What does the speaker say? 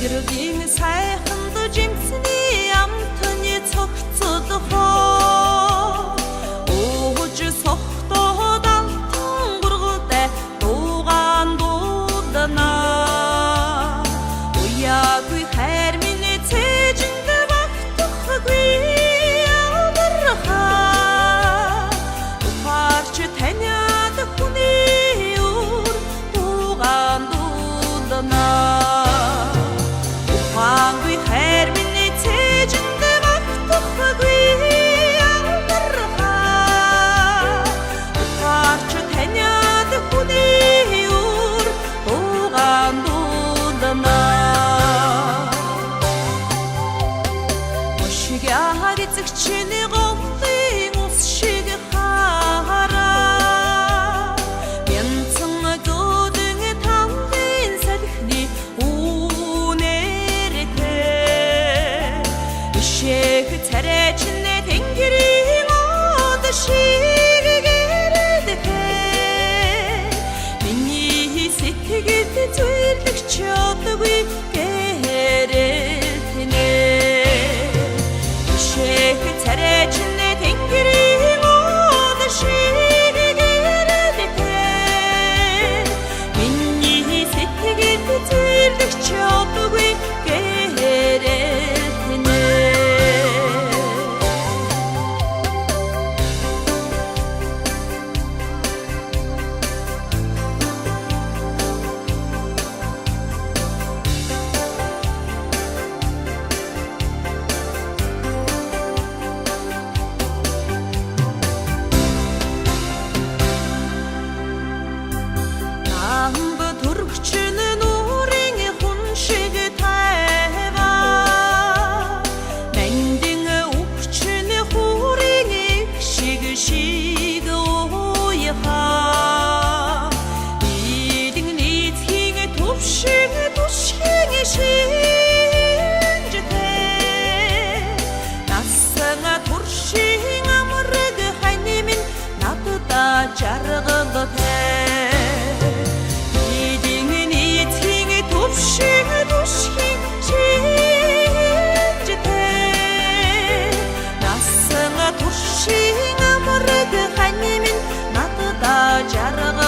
Гэрлийн сайхан жимсний амтны цогцод ууж сохтоод алтан гургатай дуугаан дуудана. Уяагүй хайр минь цээжинд багтахгүй амархаа. Ухаарч таниад хүний үр дуугаан дуудана. Ухаангүй хайр минь цээжинд багтахгүй амархаа. Ухаарч таниад хүний үр дуугаан дуудана. Ушигяар эзэгчний голын ус шиг хараа. Бянцан дуудын тамдын салхины үнэртэй. Ишээх царайчны тэнгэрийн од шиг гэрэлтэй. Миний сэтгэлд зүрлэгч одгүй гэрэлтэнэ. Ишээх царайчны тэнгэрийн од шиг гэрэлтэй. Миний сэтгэлд зүрлэгч одгүй гэрэлтэнэ. Намб төрөгчн нүрийн хүн шиг тайваа. Мандин өвчн хүрийн их шиг уяхаа. Идэн нийцхийн төвшин тушхийн шинжтэй. Насан туршийн амраг хань минь надад жаргалтай. Төвшин тушхийн шинжтэй. Насан туршийн амраг хань минь надад жаргал.